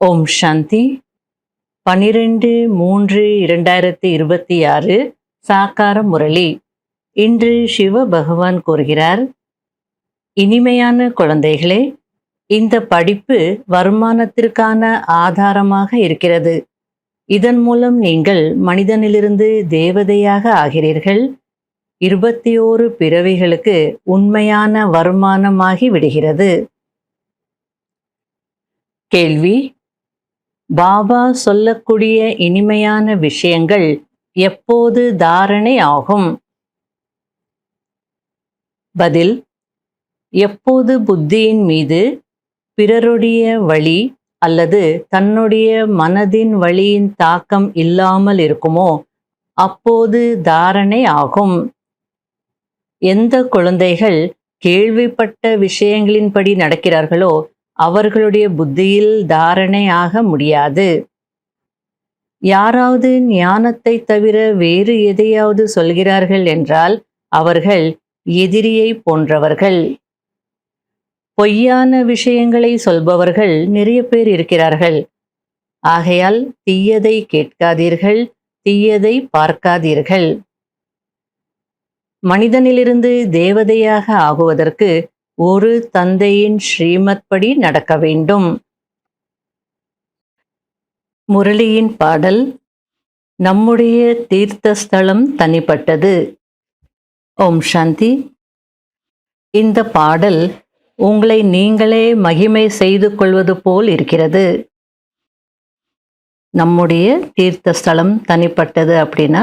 ஓம் சாந்தி. 12/3/2026 சாக்கார முரளி. இன்று சிவ பகவான் கூறுகிறார், இனிமையான குழந்தைகளே, இந்த படிப்பு வருமானத்திற்கான ஆதாரமாக இருக்கிறது. இதன் மூலம் நீங்கள் மனிதனிலிருந்து தேவதையாக ஆகிறீர்கள். 21 பிறவிகளுக்கு உண்மையான வருமானமாகி விடுகிறது. கேள்வி: பாபா சொல்லக்கூடிய இனிமையான விஷயங்கள் எப்போது தாரணை ஆகும்? பதில்: எப்போது புத்தியின் மீது பிறருடைய வழி அல்லது தன்னுடைய மனதின் வழியின் தாக்கம் இல்லாமல் இருக்குமோ அப்போது தாரணை ஆகும். எந்த குழந்தைகள் கேள்விப்பட்ட விஷயங்களின்படி நடக்கிறார்களோ அவர்களுடைய புத்தியில் தாரணை ஆக முடியாது. யாராவது ஞானத்தை தவிர வேறு எதையாவது சொல்கிறார்கள் என்றால் அவர்கள் எதிரியை போன்றவர்கள். பொய்யான விஷயங்களை சொல்பவர்கள் நிறைய பேர் இருக்கிறார்கள். ஆகையால் தீயதை கேட்காதீர்கள், தீயதை பார்க்காதீர்கள். மனிதனிலிருந்து தேவதையாக ஆகுவதற்கு ஒரு தந்தையின் ஸ்ரீமத் படி நடக்க வேண்டும். முரளியின் பாடல்: நம்முடைய தீர்த்தஸ்தலம் தனிப்பட்டது. ஓம் சாந்தி. இந்த பாடல் உங்களை நீங்களே மகிமை செய்து கொள்வது போல் இருக்கிறது. நம்முடைய தீர்த்தஸ்தலம் தனிப்பட்டது அப்படின்னா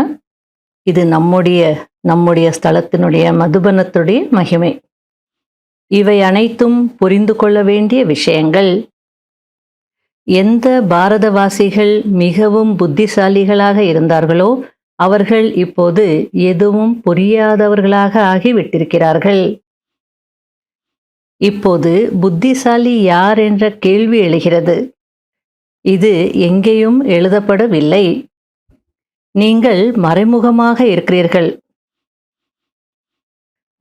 இது நம்முடைய ஸ்தலத்தினுடைய மதுபனத்துடைய மகிமை. இவை அனைத்தும் புரிந்து கொள்ள வேண்டிய விஷயங்கள். எந்த பாரதவாசிகள் மிகவும் புத்திசாலிகளாக இருந்தார்களோ அவர்கள் இப்போது எதுவும் புரியாதவர்களாக ஆகிவிட்டிருக்கிறார்கள். இப்போது புத்திசாலி யார் என்ற கேள்வி எழுகிறது. இது எங்கேயும் எழுதப்படவில்லை. நீங்கள் மறைமுகமாக இருக்கிறீர்கள்.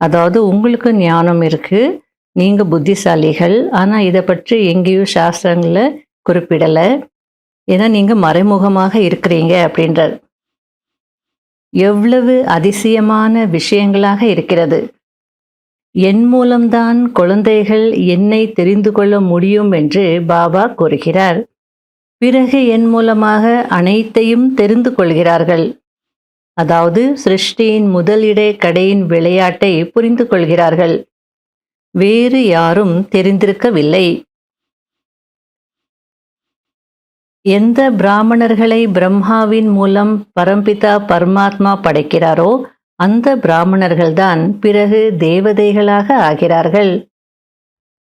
அதாவது உங்களுக்கு ஞானம் இருக்கு, நீங்க புத்திசாலிகள். ஆனா இதை பற்றி எங்கேயும் சாஸ்திரங்கள குறிப்பிடல. ஏன்னா நீங்க மறைமுகமாக இருக்கிறீங்க அப்படின்றார். எவ்வளவு அதிசயமான விஷயங்களாக இருக்கிறது. என் மூலம்தான் குழந்தைகள் என்னை தெரிந்து கொள்ள முடியும் என்று பாபா கூறுகிறார். பிறகு என் மூலமாக அனைத்தையும் தெரிந்து கொள்கிறார்கள். அதாவது சிருஷ்டியின் முதலிடை கடையின் விளையாட்டை புரிந்து கொள்கிறார்கள். வேறு யாரும் தெரிந்திருக்கவில்லை. எந்த பிராமணர்களை பிரம்மாவின் மூலம் பரம்பிதா பரமாத்மா படைக்கிறாரோ அந்த பிராமணர்கள்தான் பிறகு தேவதைகளாக ஆகிறார்கள்.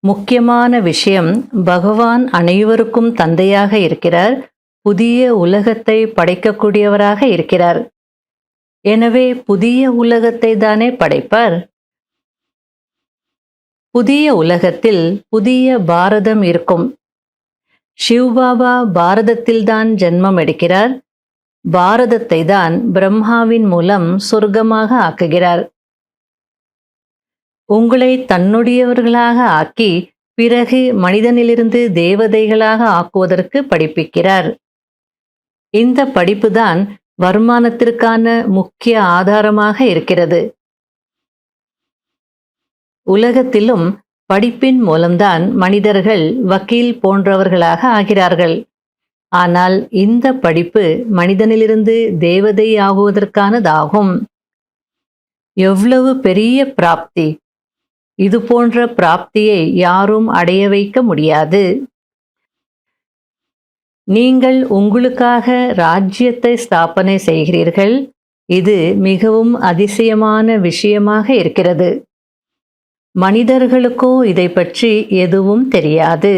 முக்கியமான விஷயம், பகவான் அனைவருக்கும் தந்தையாக இருக்கிறார். புதிய உலகத்தை படைக்கக்கூடியவராக இருக்கிறார். எனவே புதிய உலகத்தை தானே படைப்பார். புதிய உலகத்தில் புதிய பாரதம் இருக்கும். சிவ்பாபா பாரதத்தில்தான் ஜென்மம் எடுக்கிறார். பாரதத்தை தான் பிரம்மாவின் மூலம் சொர்க்கமாக ஆக்குகிறார். உங்களை தன்னுடையவர்களாக ஆக்கி பிறகு மனிதனிலிருந்து தேவதைகளாக ஆக்குவதற்கு படிப்பிக்கிறார். இந்த படிப்புதான் வருமானத்திற்கான முக்கிய ஆதாரமாக இருக்கிறது. உலகத்திலும் படிப்பின் மூலம்தான் மனிதர்கள் வக்கீல் போன்றவர்களாக ஆகிறார்கள். ஆனால் இந்த படிப்பு மனிதனிலிருந்து தேவதை ஆகுவதற்கானதாகும். எவ்வளவு பெரிய பிராப்தி! இது போன்ற பிராப்தியை யாரும் அடைய வைக்க முடியாது. நீங்கள் உங்களுக்காக ராஜ்யத்தை ஸ்தாபனை செய்கிறீர்கள். இது மிகவும் அதிசயமான விஷயமாக இருக்கிறது. மனிதர்களுக்கோ இதை பற்றி எதுவும் தெரியாது.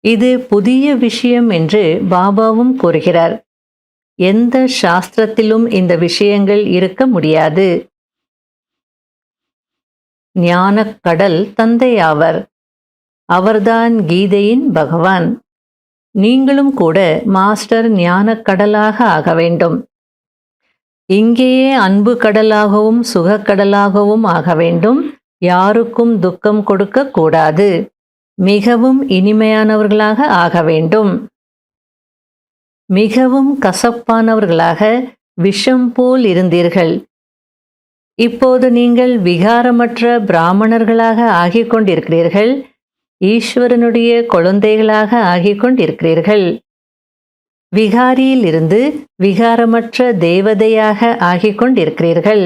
இது புதிய விஷயம் என்று பாபாவும் கூறுகிறார். எந்த சாஸ்திரத்திலும் இந்த விஷயங்கள் இருக்க முடியாது. ஞானக் கடல் தந்தையாவர். அவர்தான் கீதையின் பகவான். நீங்களும் கூட மாஸ்டர் ஞானக் கடலாக ஆக வேண்டும். இங்கேயே அன்பு கடலாகவும் சுகக்கடலாகவும் ஆக வேண்டும். யாருக்கும் துக்கம் கொடுக்க கூடாது. மிகவும் இனிமையானவர்களாக ஆக வேண்டும். மிகவும் கசப்பானவர்களாக விஷம் போல் இருந்தீர்கள். இப்போது நீங்கள் விகாரமற்ற பிராமணர்களாக ஆகிக் கொண்டிருக்கிறீர்கள். ஈஸ்வரனுடைய குழந்தைகளாக ஆகிக் கொண்டிருக்கிறீர்கள். விகாரியில் இருந்து விகாரமற்ற தேவதையாக ஆகிக் கொண்டிருக்கிறீர்கள்.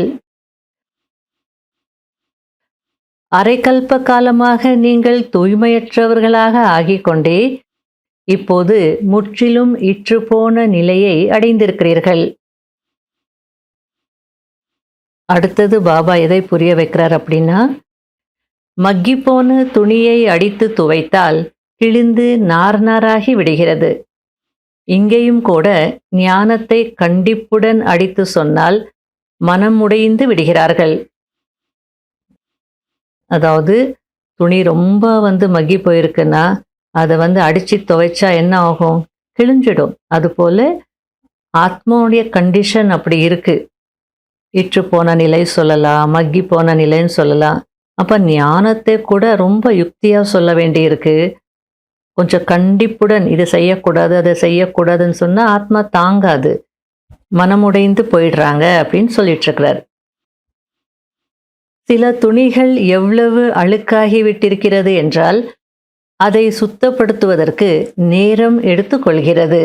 அரைக்கல்ப காலமாக நீங்கள் தூய்மையற்றவர்களாக ஆகிக்கொண்டே இப்போது முற்றிலும் இற்றுப்போன நிலையை அடைந்திருக்கிறீர்கள். அடுத்தது பாபா எதை புரிய வைக்கிறார் அப்படின்னா, மக்கிப்போன துணியை அடித்து துவைத்தால் கிழிந்து நார் நாராகி விடுகிறது. இங்கேயும் கூட ஞானத்தை கண்டிப்புடன் அடித்து சொன்னால் மனம் உடைந்து விடுகிறார்கள். அதாவது துணி ரொம்ப மக்கி போயிருக்குன்னா அதை அடிச்சு துவைச்சா என்ன ஆகும்? கிழிஞ்சிடும். அதுபோல ஆத்மாவுடைய கண்டிஷன் அப்படி இருக்கு. இற்று போன நிலை சொல்லலாம், மக்கி போன நிலைன்னு சொல்லலாம். அப்ப ஞானத்தை கூட ரொம்ப யுக்தியா சொல்ல வேண்டி இருக்கு. கொஞ்சம் கண்டிப்புடன் இது செய்யக்கூடாது அதை செய்யக்கூடாதுன்னு சொன்னா ஆத்மா தாங்காது, மனமுடைந்து போயிடுறாங்க அப்படின்னு சொல்லிட்டு இருக்கிறார். சில துணிகள் எவ்வளவு அழுக்காகி விட்டிருக்கிறது என்றால் அதை சுத்தப்படுத்துவதற்கு நேரம் எடுத்துக்கொள்கிறது.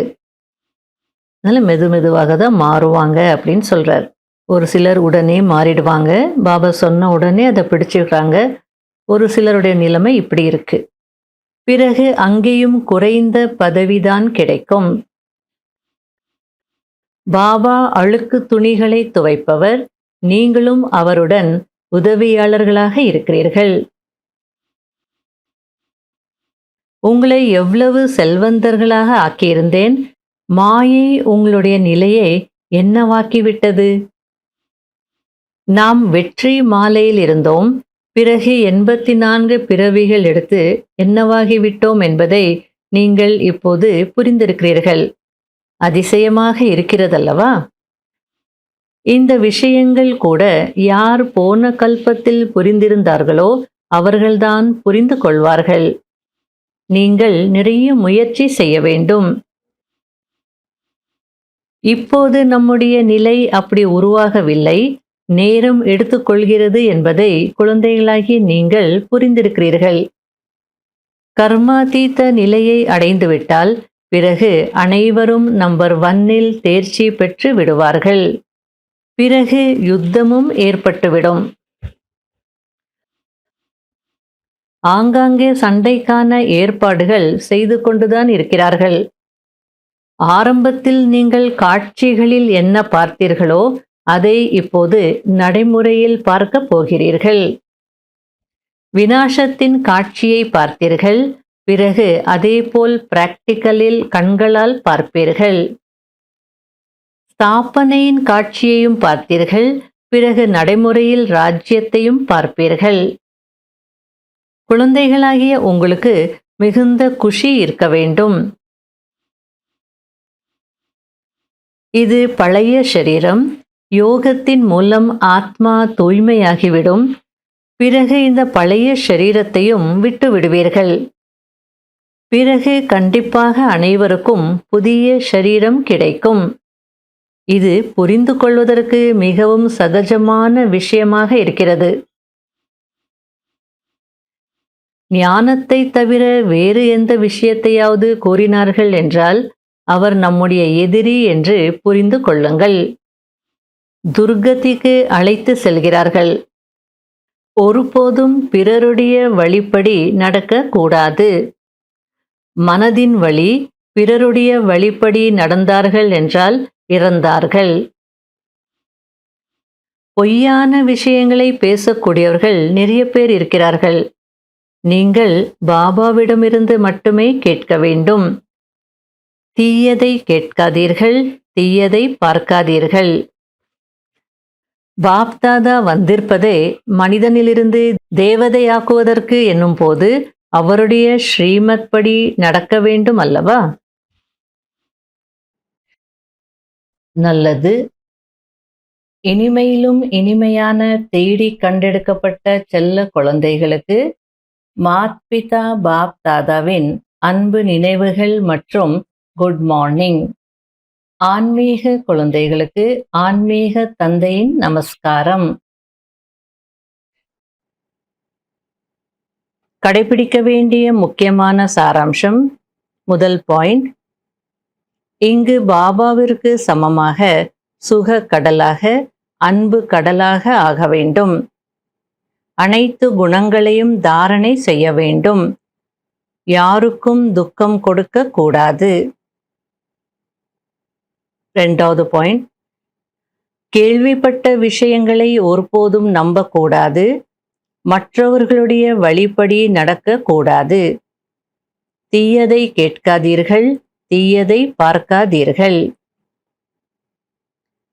அதனால மெதுவாக தான் மாறுவாங்க அப்படின்னு சொல்றார். ஒரு சிலர் உடனே மாறிடுவாங்க, பாபா சொன்ன உடனே அதை பிடிச்சிடுறாங்க. ஒரு சிலருடைய நிலைமை இப்படி இருக்கு. பிறகு அங்கேயும் குறைந்த பதவிதான் கிடைக்கும். பாபா அழுக்கு துணிகளை துவைப்பவர், நீங்களும் அவருடன் உதவியாளர்களாக இருக்கிறீர்கள். உங்களை எவ்வளவு செல்வந்தர்களாக ஆக்கியிருந்தேன், மாயை உங்களுடைய நிலையை என்னவாக்கிவிட்டது? நாம் வெற்றி மாலையில் இருந்தோம், பிறகு 84 பிறவிகள் எடுத்து என்னவாகிவிட்டோம் என்பதை நீங்கள் இப்போது புரிந்திருக்கிறீர்கள். அதிசயமாக இருக்கிறதல்லவா? இந்த விஷயங்கள் கூட யார் போன கல்பத்தில் புரிந்திருந்தார்களோ அவர்கள்தான் புரிந்து கொள்வார்கள். நீங்கள் நிறைய முயற்சி செய்ய வேண்டும். இப்போது நம்முடைய நிலை அப்படி உருவாகவில்லை, நேரம் எடுத்துக்கொள்கிறது என்பதை குழந்தைகளாகி நீங்கள் புரிந்திருக்கிறீர்கள். கர்மாதீத நிலையை அடைந்துவிட்டால் பிறகு அனைவரும் நம்பர் 1 தேர்ச்சி பெற்று விடுவார்கள். பிறகு யுத்தமும் ஏற்பட்டுவிடும். ஆங்காங்கே சண்டைக்கான ஏற்பாடுகள் செய்து கொண்டுதான் இருக்கிறார்கள். ஆரம்பத்தில் நீங்கள் காட்சிகளில் என்ன பார்த்தீர்களோ அதை இப்போது நடைமுறையில் பார்க்க போகிறீர்கள். விநாசத்தின் காட்சியை பார்த்தீர்கள், பிறகு அதேபோல் பிராக்டிக்கலில் கண்களால் பார்ப்பீர்கள். ஸ்தாபனையின் காட்சியையும் பார்த்தீர்கள், பிறகு நடைமுறையில் ராஜ்யத்தையும் பார்ப்பீர்கள். குழந்தைகளாகிய உங்களுக்கு மிகுந்த குஷி இருக்க வேண்டும். இது பழைய சரீரம். யோகத்தின் மூலம் ஆத்மா தூய்மையாகிவிடும். பிறகு இந்த பழைய சரீரத்தையும் விட்டு விடுவீர்கள். பிறகு கண்டிப்பாக அனைவருக்கும் புதிய சரீரம் கிடைக்கும். இது புரிந்து கொள்வதற்கு மிகவும் சகஜமான விஷயமாக இருக்கிறது. ஞானத்தை தவிர வேறு எந்த விஷயத்தையாவது கூறினார்கள் என்றால் அவர் நம்முடைய எதிரி என்று புரிந்து கொள்ளுங்கள். துர்கதிக்கு அழைத்து செல்கிறார்கள். ஒருபோதும் பிறருடைய வழிப்படி நடக்கக்கூடாது. மனதின் வழி பிறருடைய வழிப்படி நடந்தார்கள் என்றால் இறந்தார்கள். பொய்யான விஷயங்களை பேசக்கூடியவர்கள் நிறைய பேர் இருக்கிறார்கள். நீங்கள் பாபாவிடமிருந்து மட்டுமே கேட்க வேண்டும். தீயதை கேட்காதீர்கள், தீயதை பார்க்காதீர்கள். பாப்தாதா வந்திருப்பதே மனிதனிலிருந்து தேவதையாக்குவதற்கு என்னும் போது அவருடைய ஸ்ரீமத் படி நடக்க வேண்டும் அல்லவா? நல்லது. இனிமையிலும் இனிமையான தேடி கண்டெடுக்கப்பட்ட செல்ல குழந்தைகளுக்கு மாத்பிதா பாப் தாதாவின் அன்பு நினைவுகள் மற்றும் குட் மார்னிங். ஆன்மீக குழந்தைகளுக்கு ஆன்மீக தந்தையின் நமஸ்காரம். கடைபிடிக்க வேண்டிய முக்கியமான சாராம்சம். முதல் பாயிண்ட், இங்கு பாபாவிற்கு சமமாக சுக கடலாக, அன்பு கடலாக ஆக வேண்டும். அனைத்து குணங்களையும் தாரணை செய்ய வேண்டும். யாருக்கும் துக்கம் கொடுக்க கூடாது. இரண்டாவது பாயிண்ட், கேள்விப்பட்ட விஷயங்களை ஒருபோதும் நம்பக்கூடாது. மற்றவர்களுடைய வழிப்படி நடக்கக்கூடாது. தீயதை கேட்காதீர்கள், தீயதை பார்க்காதீர்கள்.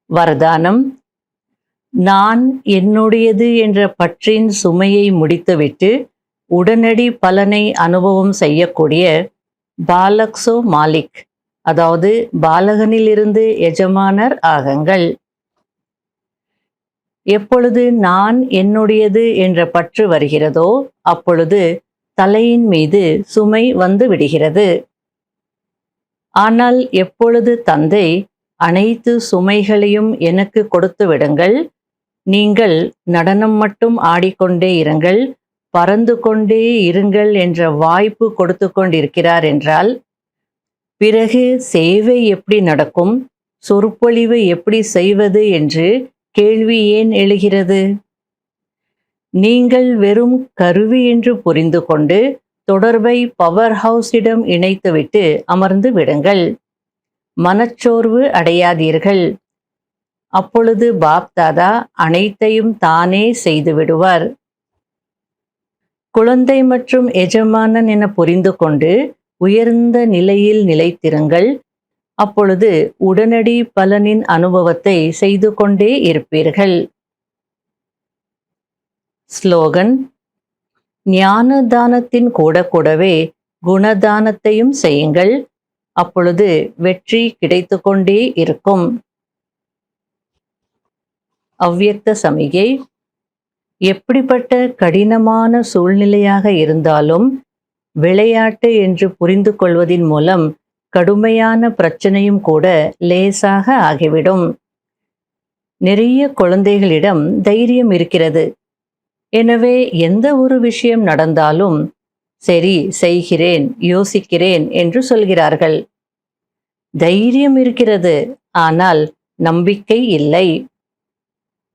வரதானம், நான் என்னுடையது என்ற பற்றின் சுமையை முடித்துவிட்டு உடனடி பலனை அனுபவம் செய்யக்கூடிய பாலக்ஸோ மாலிக், அதாவது பாலகனிலிருந்து எஜமானர் ஆகுங்கள். எப்பொழுது நான் என்னுடையது என்ற பற்று வருகிறதோ அப்பொழுது தலையின் மீது சுமை வந்து விடுகிறது. ஆனால் எப்பொழுது தந்தை அனைத்து சுமைகளையும் எனக்கு கொடுத்து விடுங்கள், நீங்கள் நடனம் மட்டும் ஆடிக்கொண்டே இருங்கள், பறந்து கொண்டே இருங்கள் என்ற வாய்ப்பு கொடுத்து கொண்டிருக்கிறார் என்றால், பிறகு சேவை எப்படி நடக்கும், சொற்பொழிவு எப்படி செய்வது என்று கேள்வி ஏன் எழுகிறது? நீங்கள் வெறும் கருவி என்று புரிந்து கொண்டு தொடர்பை பவர் ஹவுஸிடம் இணைத்துவிட்டு அமர்ந்து விடுங்கள். மனச்சோர்வு அடையாதீர்கள். அப்பொழுது பாப் தாதா அனைத்தையும் தானே செய்து விடுவார். குழந்தை மற்றும் எஜமானன் என புரிந்து கொண்டு உயர்ந்த நிலையில் நிலைத்திருங்கள். அப்பொழுது உடனடி பலனின் அனுபவத்தை செய்து கொண்டே இருப்பீர்கள். ஸ்லோகன், ஞான தானத்தின் கூடவே குணதானத்தையும் செய்யுங்கள். அப்பொழுது வெற்றி கிடைத்து கொண்டே இருக்கும். அவ்யக்த சமிகை, எப்படிப்பட்ட கடினமான சூழ்நிலையாக இருந்தாலும் விளையாட்டு என்று புரிந்து கொள்வதின் மூலம் கடுமையான பிரச்சனையும் கூட லேசாக ஆகிவிடும். நிறைய குழந்தைகளிடம் தைரியம் இருக்கிறது. எனவே எந்த ஒரு விஷயம் நடந்தாலும் சரி, செய்கிறேன், யோசிக்கிறேன் என்று சொல்கிறார்கள். தைரியம் இருக்கிறது, ஆனால் நம்பிக்கை இல்லை.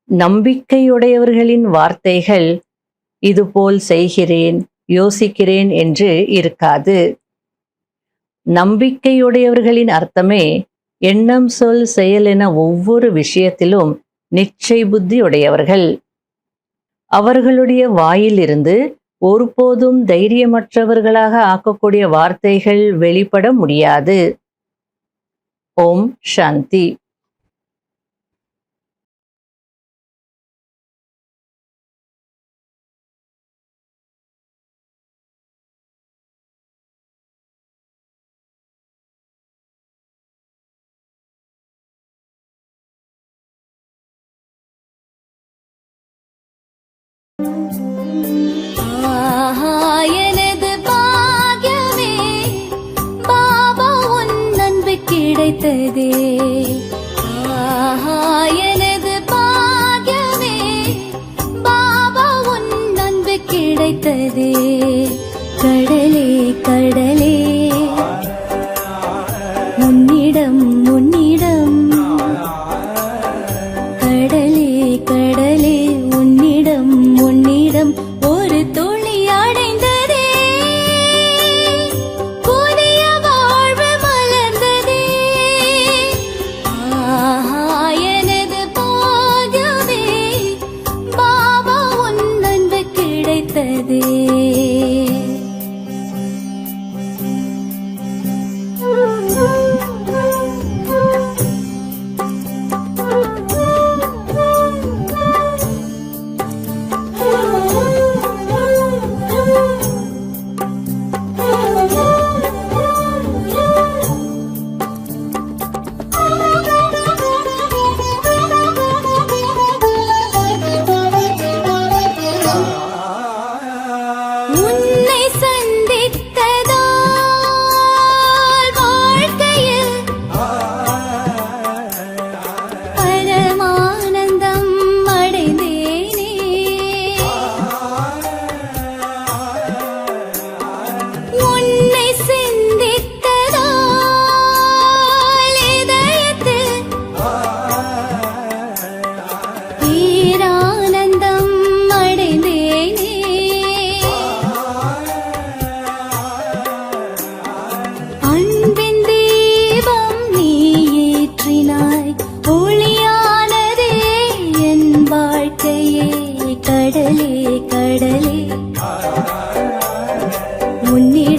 நம்பிக்கையுடையவர்களின் வார்த்தைகள் இதுபோல் செய்கிறேன், யோசிக்கிறேன் என்று இருக்காது. நம்பிக்கையுடையவர்களின் அர்த்தமே எண்ணம், சொல், செயல் என ஒவ்வொரு விஷயத்திலும் நிச்சய புத்தி உடையவர்கள். அவர்களுடைய வாயிலிருந்து ஒருபோதும் தைரியமற்றவர்களாக ஆக்கக்கூடிய வார்த்தைகள் வெளிப்பட முடியாது. ஓம் சாந்தி. எனது பாக்யமே பாபா உன் அன்பு கிடைத்ததே. எனது பாக்யமே பாபா உன் அன்பு கிடைத்ததே. கடலே கடலே உன்னிடம் உன்னிடம், கடலே கடலே உன்னிடம் உன்னிடம் ஒரு துளி அடைந்ததே. புதிய வாழ்வு மலர்ந்ததே. எனது பாக்யமே பாபா உன் அன்பு கிடைத்ததே. கடலே உன்னிடம்